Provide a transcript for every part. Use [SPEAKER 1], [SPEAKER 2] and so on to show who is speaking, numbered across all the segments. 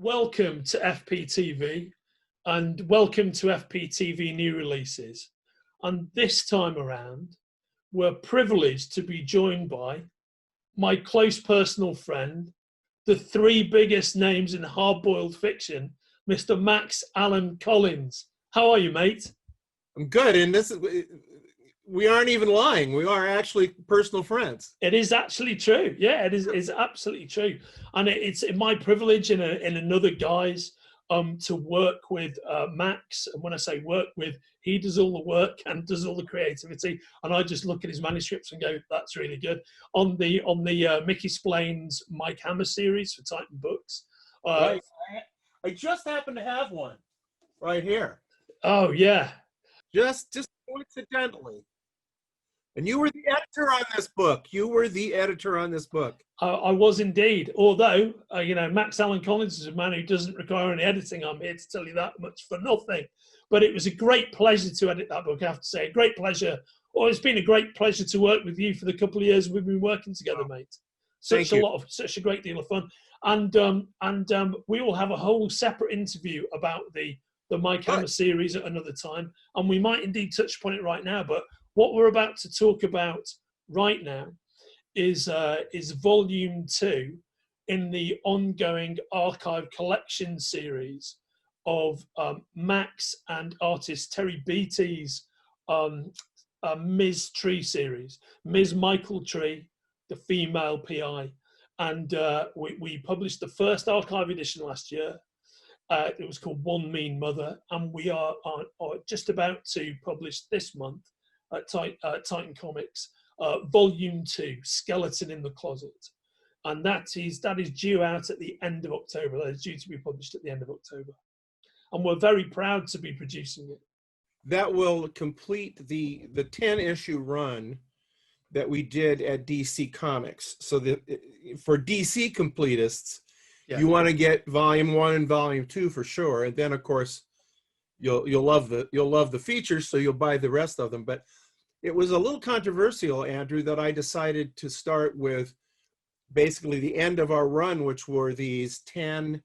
[SPEAKER 1] welcome to FPTV and welcome to FPTV New Releases. And this time around, we're privileged to be joined by my close personal friend, the three biggest names in hard-boiled fiction, Mr. Max Allan Collins. How are you, mate?
[SPEAKER 2] I'm good, and we aren't even lying. We are actually personal friends.
[SPEAKER 1] It is actually true. Yeah, it is absolutely true. And it's my privilege in another guise to work with Max. And when I say work with, he does all the work and does all the creativity. And I just look at his manuscripts and go, that's really good. On the Mickey Splain's Mike Hammer series for Titan Books.
[SPEAKER 2] Right. I just happen to have one right here.
[SPEAKER 1] Oh, yeah.
[SPEAKER 2] Just coincidentally. And you were the editor on this book. You were the editor on this book.
[SPEAKER 1] I was indeed. Although, Max Allan Collins is a man who doesn't require any editing. I'm here to tell you that much for nothing. But it was a great pleasure to edit that book, I have to say. A great pleasure. Well, it's been a great pleasure to work with you for the couple of years we've been working together, mate. Such a great deal of fun. And we will have a whole separate interview about the Mike Hammer series at another time. And we might indeed touch upon it right now. But what we're about to talk about right now is volume 2 in the ongoing archive collection series of Max and artist Terry Beattie's Ms. Tree series. Ms. Michael Tree, the female PI. And we published the first archive edition last year. It was called One Mean Mother. And we are just about to publish this month at Titan Comics, Volume 2, Skeleton in the Closet. And that is due out at the end of October. That is due to be published at the end of October. And we're very proud to be producing it.
[SPEAKER 2] That will complete the 10-issue run that we did at DC Comics. So for DC completists, you want to get Volume 1 and Volume 2 for sure. And then, of course, you'll love the features, so you'll buy the rest of them. But it was a little controversial, Andrew, that I decided to start with basically the end of our run, which were these 10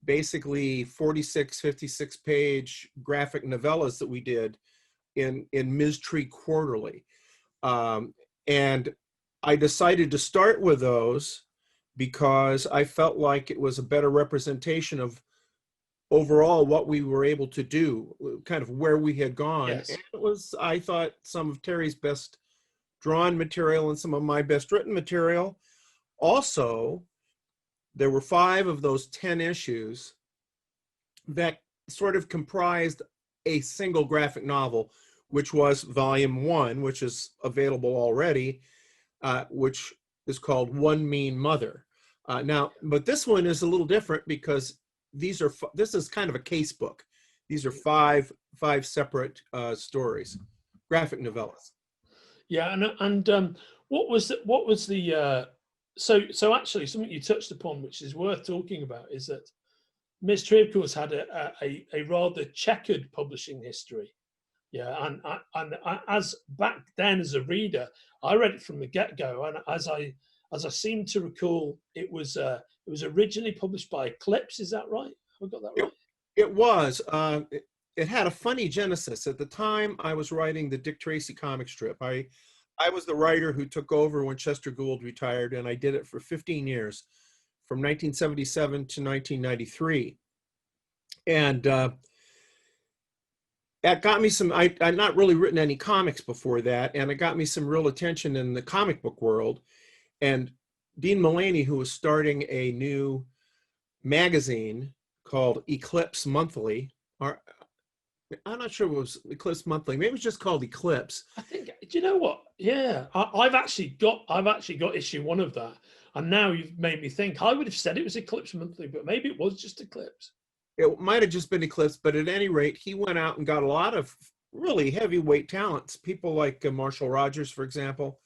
[SPEAKER 2] basically 46, 56-page graphic novellas that we did in Ms. Tree Quarterly. And I decided to start with those because I felt like it was a better representation of overall what we were able to do, kind of where we had gone.
[SPEAKER 1] Yes.
[SPEAKER 2] And it was, I thought, some of Terry's best drawn material and some of my best written material. Also, there were 5 of those 10 issues that sort of comprised a single graphic novel, which was Volume 1, which is available already, which is called One Mean Mother. But this one is a little different because this is kind of a case book. These are five separate stories, graphic novellas.
[SPEAKER 1] Yeah, and what was the so actually something you touched upon, which is worth talking about, is that Ms. Tree, of course, had a rather checkered publishing history. Yeah, and as back then as a reader, I read it from the get-go, and as I seem to recall, it was originally published by Eclipse. Is that right? Have I got that right?
[SPEAKER 2] It was. It had a funny genesis. At the time, I was writing the Dick Tracy comic strip. I was the writer who took over when Chester Gould retired, and I did it for 15 years, from 1977 to 1993. And that got me some, I'd not really written any comics before that, and it got me some real attention in the comic book world. And Dean Mullaney, who was starting a new magazine called Eclipse Monthly, or I'm not sure it was Eclipse Monthly, maybe it was just called Eclipse.
[SPEAKER 1] I think, do you know what? Yeah, I've actually got issue 1 of that, and now you've made me think. I would have said it was Eclipse Monthly, but maybe it was just Eclipse.
[SPEAKER 2] It might have just been Eclipse, but at any rate, he went out and got a lot of really heavyweight talents. People like Marshall Rogers, for example,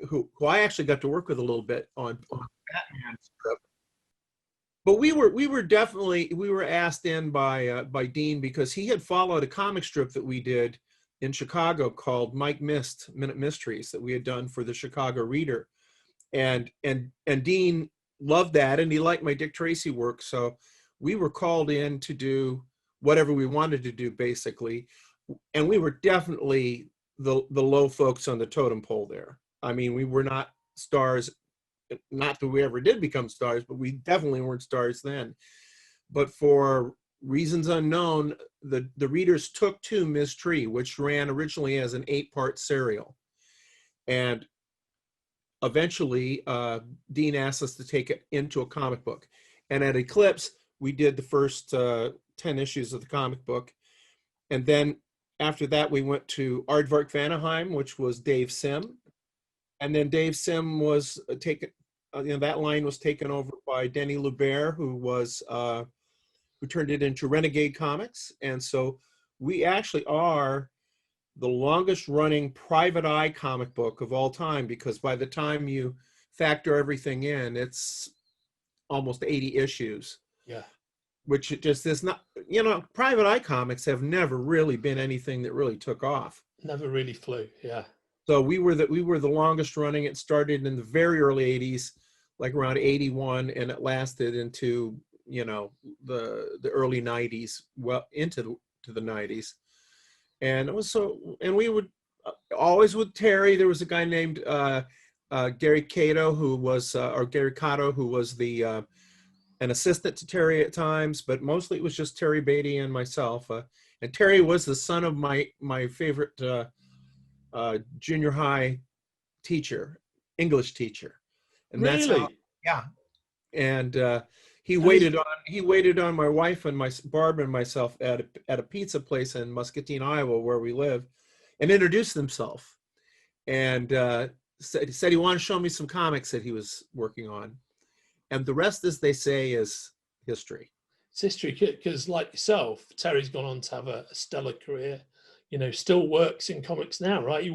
[SPEAKER 2] who I actually got to work with a little bit on Batman strip. But we were asked in by Dean because he had followed a comic strip that we did in Chicago called Mike Mist Minute Mysteries that we had done for the Chicago Reader, and Dean loved that, and he liked my Dick Tracy work. So we were called in to do whatever we wanted to do, basically. And we were definitely the low folks on the totem pole there. I mean, we were not stars, not that we ever did become stars, but we definitely weren't stars then. But for reasons unknown, the readers took to Ms. Tree, which ran originally as an 8-part serial. And eventually, Dean asked us to take it into a comic book. And at Eclipse, we did the first 10 issues of the comic book. And then after that, we went to Aardvark Vanaheim, which was Dave Sim. And then Dave Sim was taken, that line was taken over by Denny Lubert, who turned it into Renegade Comics. And so we actually are the longest running private eye comic book of all time, because by the time you factor everything in, it's almost 80 issues.
[SPEAKER 1] Yeah.
[SPEAKER 2] Which it just is not, private eye comics have never really been anything that really took off.
[SPEAKER 1] Never really flew. Yeah.
[SPEAKER 2] So we were the longest running. It started in the very early 80s, like around 81, and it lasted into, the early 90s, well, into the 90s. And it was so, and we would always with Terry. There was a guy named Gary Cato, who was the an assistant to Terry at times, but mostly it was just Terry Beatty and myself. And Terry was the son of my favorite junior high teacher, English teacher, and
[SPEAKER 1] really?
[SPEAKER 2] that's how, yeah. And he waited on my wife and Barb and myself at a pizza place in Muscatine, Iowa, where we live, and introduced himself, and said he wanted to show me some comics that he was working on, and the rest, as they say, is history.
[SPEAKER 1] It's history, because like yourself, Terry's gone on to have a stellar career. Still works in comics now, right?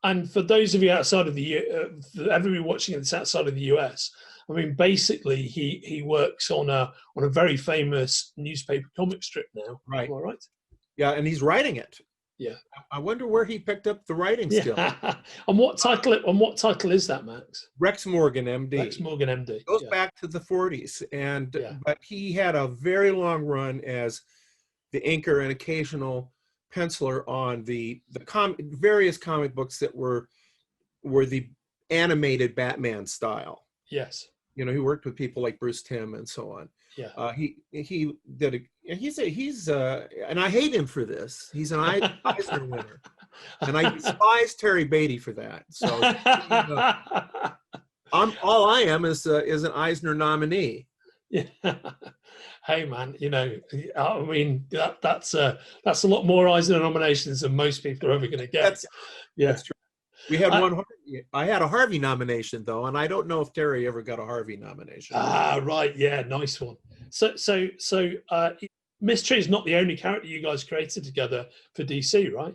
[SPEAKER 1] And for those of you outside of everybody watching this outside of the US, I mean, basically, he works on a very famous newspaper comic strip now.
[SPEAKER 2] Right.
[SPEAKER 1] Am I right?
[SPEAKER 2] Yeah, and he's writing it.
[SPEAKER 1] Yeah.
[SPEAKER 2] I wonder where he picked up the writing skill.
[SPEAKER 1] On what title is that, Max?
[SPEAKER 2] Rex Morgan, MD.
[SPEAKER 1] Rex Morgan, MD.
[SPEAKER 2] Goes back to the 40s, but he had a very long run as the inker and occasional penciler on the various comic books that were the animated Batman style.
[SPEAKER 1] Yes.
[SPEAKER 2] He worked with people like Bruce Timm and so on.
[SPEAKER 1] Yeah.
[SPEAKER 2] He did he's and I hate him for this. He's an Eisner winner, and I despise Terry Beatty for that. So all I am is an Eisner nominee.
[SPEAKER 1] Yeah. Hey man, I mean that's a lot more Eisner nominations than most people are ever going to get.
[SPEAKER 2] That's true. We had one. I had a Harvey nomination though, and I don't know if Terry ever got a Harvey nomination.
[SPEAKER 1] Right, yeah, nice one. So Miss Tree is not the only character you guys created together for DC, right?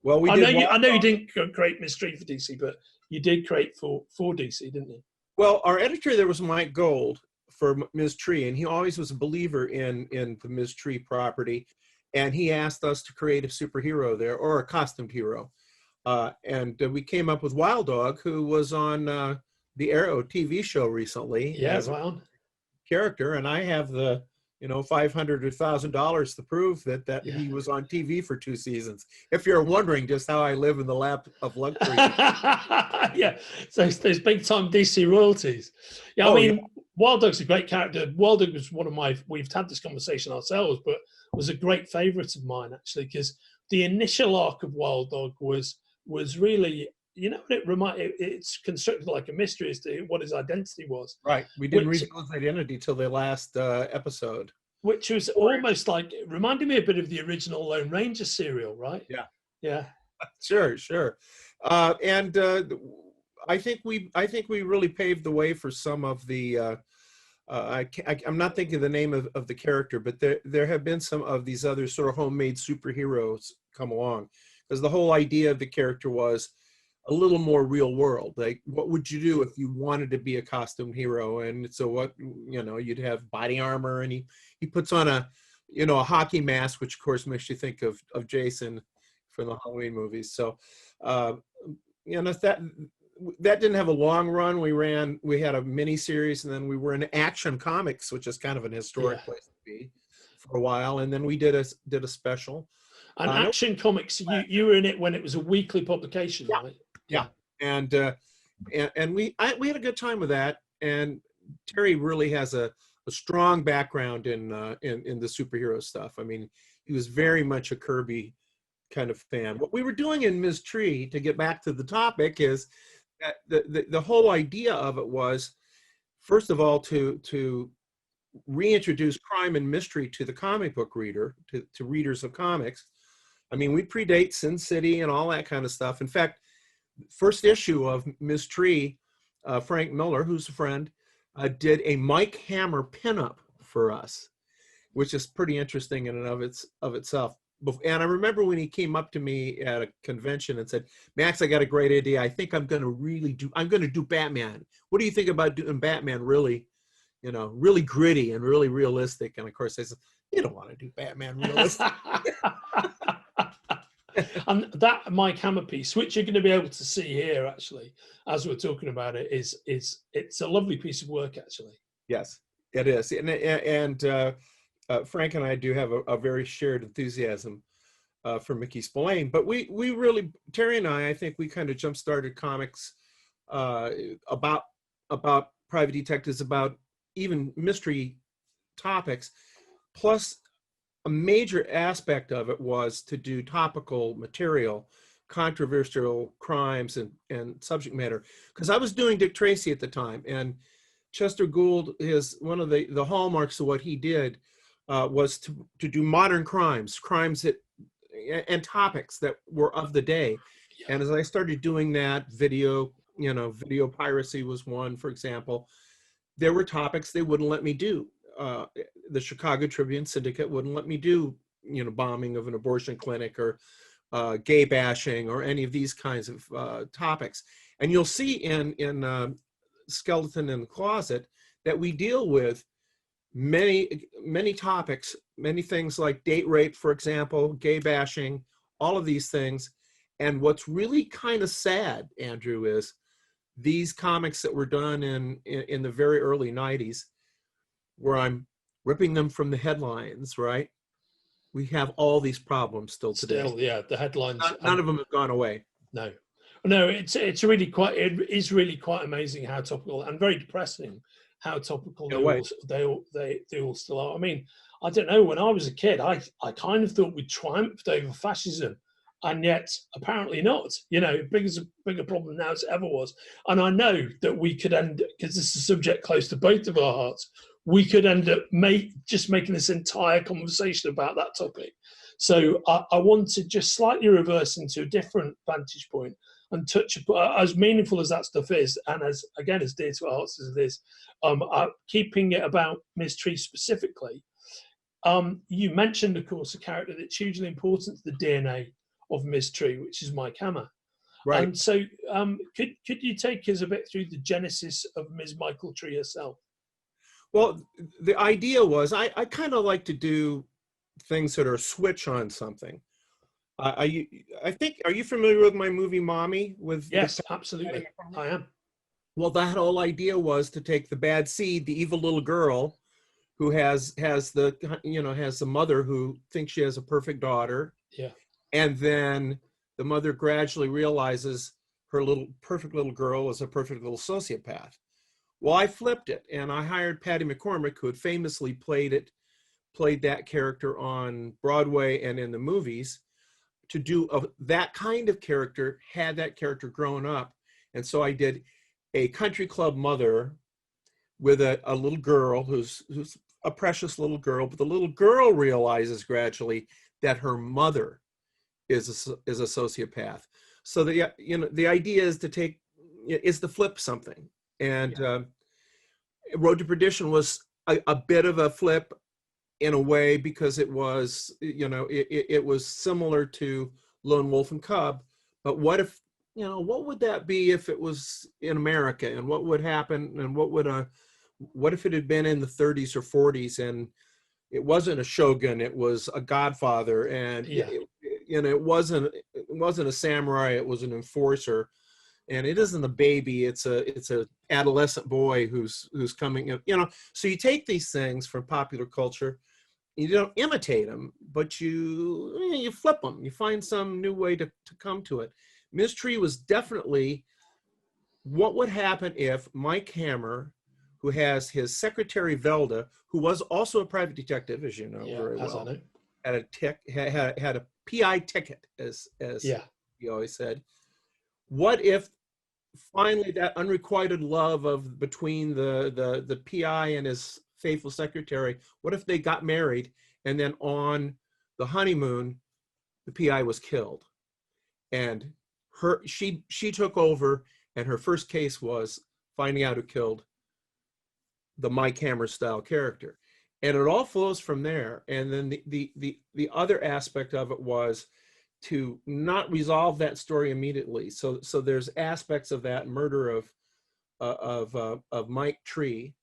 [SPEAKER 2] Well, I
[SPEAKER 1] know you didn't create Miss Tree for DC, but you did create for DC, didn't you?
[SPEAKER 2] Well, our editor there was Mike Gold for Ms. Tree, and he always was a believer in the Ms. Tree property, and he asked us to create a superhero there, or a costumed hero, and we came up with Wild Dog, who was on the Arrow TV show recently.
[SPEAKER 1] Yeah, wow.
[SPEAKER 2] Character, and I have the $500 or $1,000 to prove that he was on TV for 2 seasons. If you're wondering just how I live in the lap of luxury.
[SPEAKER 1] Yeah, so there's big time DC royalties. Yeah, I mean, Wild Dog's a great character. Wild Dog was we've had this conversation ourselves, but was a great favorite of mine actually, because the initial arc of Wild Dog was really, it's constructed like a mystery as to what his identity was.
[SPEAKER 2] Right. We didn't reveal his identity till the last episode.
[SPEAKER 1] Which was almost like, it reminded me a bit of the original Lone Ranger serial, right?
[SPEAKER 2] Yeah.
[SPEAKER 1] Yeah.
[SPEAKER 2] Sure. And I think we really paved the way for some of the I'm not thinking of the name of the character, but there have been some of these other sort of homemade superheroes come along, because the whole idea of the character was a little more real world. Like, what would you do if you wanted to be a costume hero? And so you'd have body armor, and he puts on a hockey mask, which of course makes you think of Jason from the Halloween movies. So that that didn't have a long run. We had a mini series, and then we were in Action Comics, which is kind of an historic place to be for a while. And then we did a special.
[SPEAKER 1] And Action Comics, you were in it when it was a weekly publication, right?
[SPEAKER 2] Yeah. And we had a good time with that. And Terry really has a strong background in the superhero stuff. I mean, he was very much a Kirby kind of fan. What we were doing in Ms. Tree, to get back to the topic, is that the whole idea of it was, first of all, to reintroduce crime and mystery to the comic book reader, to readers of comics. I mean, we predate Sin City and all that kind of stuff. In fact, first issue of Ms. Tree, Frank Miller, who's a friend, did a Mike Hammer pinup for us, which is pretty interesting in and of itself. And I remember when he came up to me at a convention and said, "Max, I got a great idea. I think I'm going to do Batman. What do you think about doing Batman really, really gritty and really realistic?" And of course I said, "You don't want to do Batman realistic."
[SPEAKER 1] And that Mike Hammer piece, which you're going to be able to see here, actually, as we're talking about it, it's a lovely piece of work, actually.
[SPEAKER 2] Yes, it is. And Frank and I do have a very shared enthusiasm for Mickey Spillane. But we really, Terry and I think we kind of jump-started comics about private detectives, about even mystery topics. Plus, a major aspect of it was to do topical material, controversial crimes and subject matter. Because I was doing Dick Tracy at the time, and Chester Gould, one of the hallmarks of what he did was to do modern crimes that and topics that were of the day. Yeah. And as I started doing that, video piracy was one, for example. There were topics they wouldn't let me do. The Chicago Tribune Syndicate wouldn't let me do, bombing of an abortion clinic or gay bashing or any of these kinds of topics. And you'll see in Skeleton in the Closet that we deal with many topics, many things like date rape, for example, gay bashing, all of these things. And what's really kind of sad, Andrew, is these comics that were done in the very early 90s, where I'm ripping them from the headlines, right? We have all these problems still today.
[SPEAKER 1] Still, yeah, the headlines.
[SPEAKER 2] None of them have gone away.
[SPEAKER 1] No, it's really quite. It is really quite amazing how topical and very depressing how topical they all still are. I mean, I don't know. When I was a kid, I kind of thought we triumphed over fascism, and yet apparently not. Bigger problem now as it ever was. And I know that we could end, because this is a subject close to both of our hearts, we could end up just making this entire conversation about that topic. So I want to just slightly reverse into a different vantage point and touch, as meaningful as that stuff is, and as dear to our hearts as it is, keeping it about Ms. Tree specifically. You mentioned, of course, a character that's hugely important to the DNA of Ms. Tree, which is Mike Hammer. Right. And so could you take us a bit through the genesis of Ms. Michael Tree herself?
[SPEAKER 2] Well, the idea was I kind of like to do things that are a switch on something. Are you familiar with my movie Mommy?
[SPEAKER 1] Yes, absolutely. I am.
[SPEAKER 2] Well, that whole idea was to take the bad seed, the evil little girl who has the mother who thinks she has a perfect daughter.
[SPEAKER 1] Yeah.
[SPEAKER 2] And then the mother gradually realizes her perfect little girl is a perfect little sociopath. Well, I flipped it, and I hired Patty McCormick, who had famously played that character on Broadway and in the movies, to do that kind of character, had that character grown up. And so I did a country club mother with a little girl who's a precious little girl, but the little girl realizes gradually that her mother is a sociopath. So the idea is to flip something. And Road to Perdition was a bit of a flip in a way, because it was, it was similar to Lone Wolf and Cub. But what would that be if it was in America? And what would happen? And what if it had been in the 30s or 40s and it wasn't a shogun, it was a godfather, and it wasn't a samurai, it was an enforcer. and it isn't a baby, it's a adolescent boy who's coming, you know. So you take these things from popular culture, you don't imitate them, but you flip them, you find some new way to come to it. Ms. Tree was definitely what would happen if Mike Hammer, who has his secretary Velda, who was also a private detective, as you know very well, had a PI ticket, as he always said. What if finally that unrequited love of between the PI and his faithful secretary, what if they got married and then on the honeymoon the PI was killed, and she took over, and her first case was finding out who killed the Mike Hammer style character, and it all flows from there. And then the other aspect of it was to not resolve that story immediately. So there's aspects of that murder of Mike Tree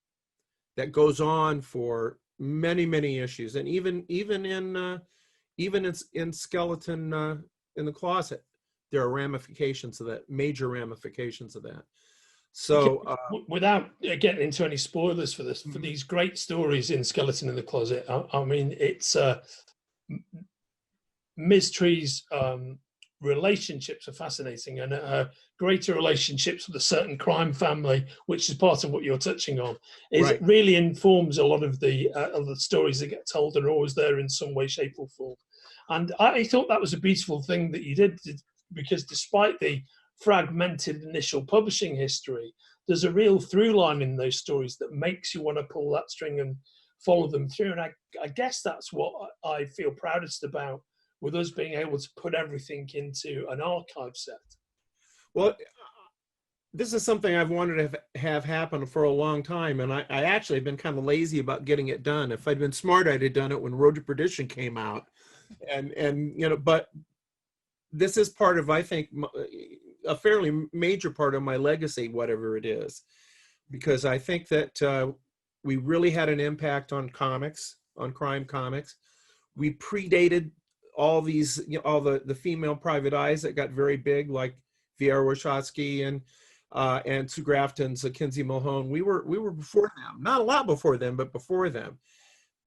[SPEAKER 2] that goes on for many issues, and even in Skeleton in the Closet, there are ramifications of that, major ramifications of that. So
[SPEAKER 1] without getting into any spoilers for this, for these great stories in Skeleton in the Closet, I mean, it's Ms. Tree's relationships are fascinating, and greater relationships with a certain crime family, which is part of what you're touching on, is really informs a lot of the stories that get told and are always there in some way, shape, or form. And I thought that was a beautiful thing that you did, because despite the fragmented initial publishing history, there's a real through line in those stories that makes you want to pull that string and follow them through. And I guess that's what I feel proudest about, with us being able to put everything into an archive set.
[SPEAKER 2] Well, this is something I've wanted to have happen for a long time, and I actually have been kind of lazy about getting it done. If I'd been smart, I'd have done it when Road to Perdition came out, and you know. But this is part of, I think, a fairly major part of my legacy, whatever it is, because I think that we really had an impact on comics, on crime comics. We predated all these, you know, all the female private eyes that got very big, like Vera Warshawski and Sue Grafton's Kinsey Mulhone. We were before them, not a lot before them, but before them.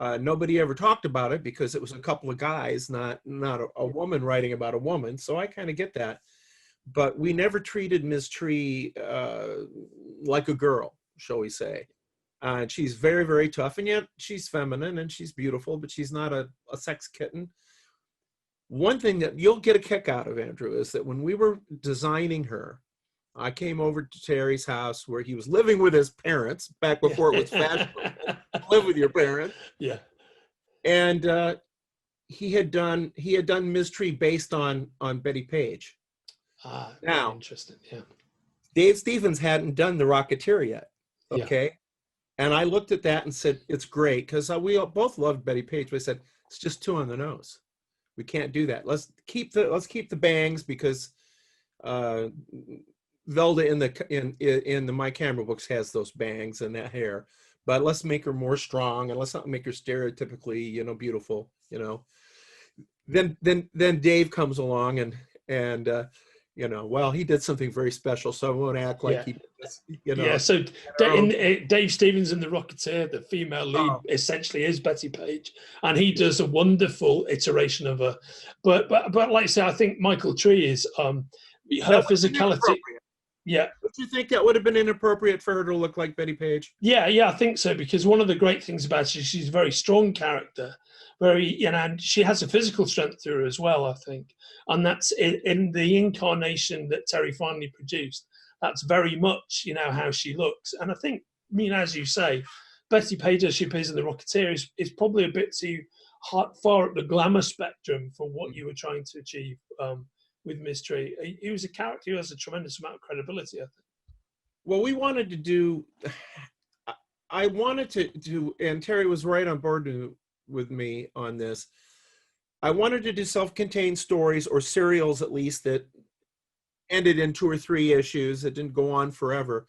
[SPEAKER 2] Nobody ever talked about it because it was a couple of guys, not a woman writing about a woman. So I kind of get that. But we never treated Ms. Tree like a girl, shall we say. She's very tough, and yet she's feminine and she's beautiful, but she's not a sex kitten. One thing that you'll get a kick out of, Andrew, is that when we were designing her, I came over to Terry's house where he was living with his parents back before it was fashionable to live with your parents.
[SPEAKER 1] Yeah.
[SPEAKER 2] And he had done Ms. Tree based on Betty Page. Now,
[SPEAKER 1] interesting. Yeah.
[SPEAKER 2] Dave Stevens hadn't done The Rocketeer yet. Okay. Yeah. And I looked at that and said, it's great, because we both loved Betty Page. But I said, it's just too on the nose. We can't do that. Let's keep the bangs, because Velda in the Mike Hammer books has those bangs and that hair, but let's make her more strong, and let's not make her stereotypically, you know, beautiful, you know. Then Dave comes along and you know, well, he did something very special, so I won't act like he did this, you know.
[SPEAKER 1] Yeah, so Dave Stevens in The Rocketeer, the female lead, essentially is Betty Page, and he does a wonderful iteration of her. But like I say, I think Michael Tree is her physicality. Yeah.
[SPEAKER 2] Would you think that would have been inappropriate for her to look like Betty Page?
[SPEAKER 1] Yeah, I think so, because one of the great things about her is she's a very strong character, and she has a physical strength to her as well, I think. And that's in the incarnation that Terry finally produced. That's very much, you know, how she looks. And I think, I mean, as you say, Betty Page, as she appears in The Rocketeer, is probably a bit too far up the glamour spectrum for what you were trying to achieve with Ms. Tree. He was a character who has a tremendous amount of credibility, I think.
[SPEAKER 2] Well, we wanted to do, I wanted to, and Terry was right on board with me on this. I wanted to do self-contained stories, or serials at least, that ended in 2 or 3 issues, that didn't go on forever.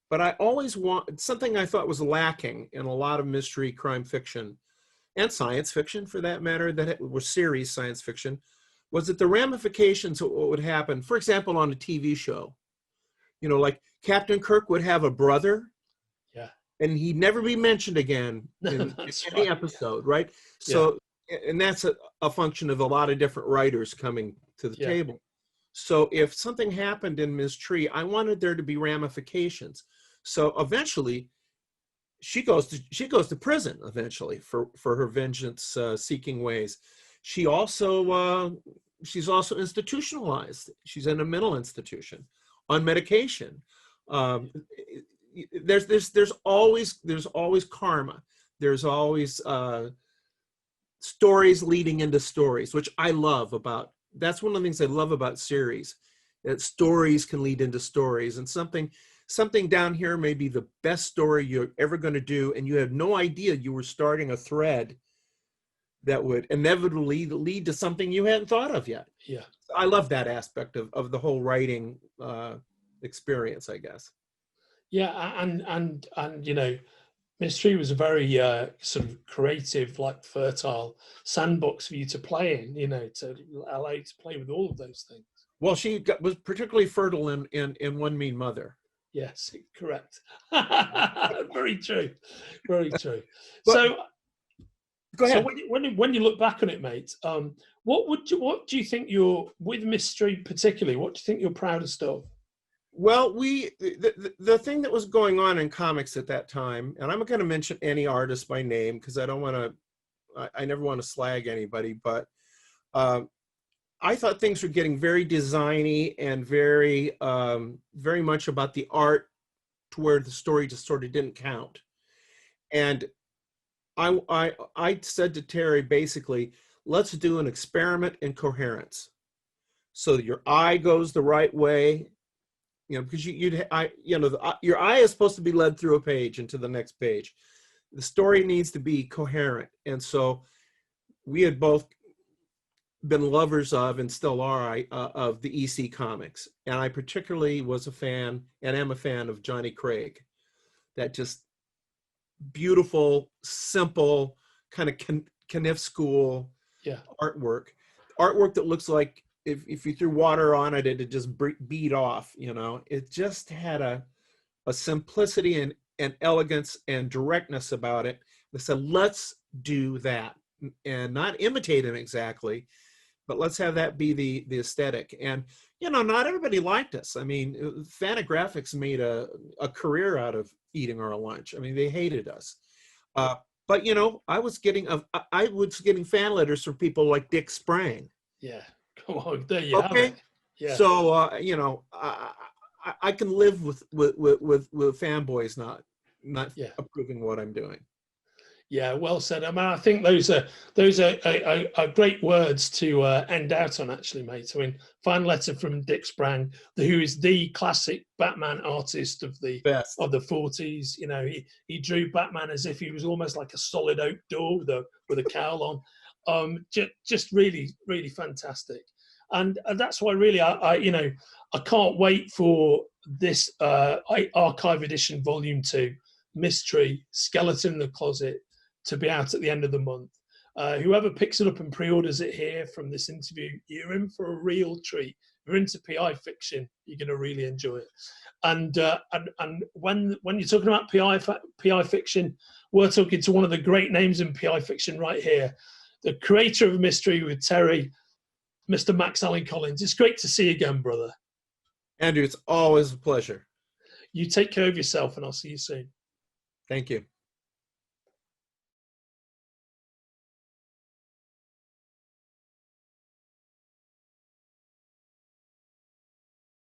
[SPEAKER 2] But I always want something I thought was lacking in a lot of mystery crime fiction, and science fiction for that matter, that was series science fiction, was that the ramifications of what would happen, for example, on a TV show, You know, like Captain Kirk would have a brother,
[SPEAKER 1] Yeah.
[SPEAKER 2] and he'd never be mentioned again in
[SPEAKER 1] That's
[SPEAKER 2] any
[SPEAKER 1] right.
[SPEAKER 2] episode, right?
[SPEAKER 1] Yeah.
[SPEAKER 2] So, and that's a function of a lot of different writers coming to the
[SPEAKER 1] Yeah.
[SPEAKER 2] table. So if something happened in Ms. Tree, I wanted there to be ramifications. So eventually, she goes to prison eventually for her vengeance seeking ways. She's also institutionalized. She's in a mental institution on medication. Um, there's always karma. There's always stories leading into stories, which I love about. That's one of the things I love about series, that stories can lead into stories, and something down here may be the best story you're ever going to do, and you have no idea you were starting a thread that would inevitably lead to something you hadn't thought of yet.
[SPEAKER 1] Yeah.
[SPEAKER 2] I love that aspect of the whole writing experience, I guess.
[SPEAKER 1] Yeah, and you know, Mystery was a very sort of creative, like fertile sandbox for you to play in, you know, to allow you to play with all of those things.
[SPEAKER 2] Well, was particularly fertile in One Mean Mother.
[SPEAKER 1] Yes, correct. Very true, very true.
[SPEAKER 2] But,
[SPEAKER 1] so,
[SPEAKER 2] go ahead.
[SPEAKER 1] So when you look back on it, mate, what do you think you're, with Mystery particularly, what do you think you're proudest of?
[SPEAKER 2] Well, the thing that was going on in comics at that time, and I'm not going to mention any artist by name because I don't want to, I never want to slag anybody, but I thought things were getting very designy and very much about the art, to where the story just sort of didn't count. And I said to Terry, basically, let's do an experiment in coherence. So that your eye goes the right way, you know, because your eye is supposed to be led through a page into the next page. The story needs to be coherent. And so we had both been lovers of, and still are, of the EC comics. And I particularly was a fan, and am a fan, of Johnny Craig. That just beautiful, simple, kind of Kniff school artwork that looks like if you threw water on it, it'd just bead off, you know. It just had a simplicity and elegance and directness about it. They said, let's do that, and not imitate him exactly, but let's have that be the aesthetic. And, you know, not everybody liked us. I mean, Fantagraphics made a career out of eating our lunch. I mean, they hated us. But, you know, I was getting fan letters from people like Dick Sprang.
[SPEAKER 1] Yeah. Come on, there you have it. Yeah.
[SPEAKER 2] So, you know, I can live with fanboys not approving what I'm doing.
[SPEAKER 1] Yeah, well said. I mean, I think those are great words to end out on, actually, mate. I mean, final letter from Dick Sprang, who is the classic Batman artist of the
[SPEAKER 2] best
[SPEAKER 1] of the 40s. You know, he drew Batman as if he was almost like a solid oak door with a cowl on. Just really, really fantastic. And that's why really I can't wait for this archive edition volume 2, Mystery, Skeleton in the Closet, to be out at the end of the month. Whoever picks it up and pre-orders it here from this interview, you're in for a real treat. If you're into PI fiction, you're going to really enjoy it. And when you're talking about PI fiction, we're talking to one of the great names in PI fiction right here, the creator of Mystery with Terry, Mr. Max Allan Collins. It's great to see you again, brother.
[SPEAKER 2] Andrew, it's always a pleasure.
[SPEAKER 1] You take care of yourself, and I'll see you soon.
[SPEAKER 2] Thank you.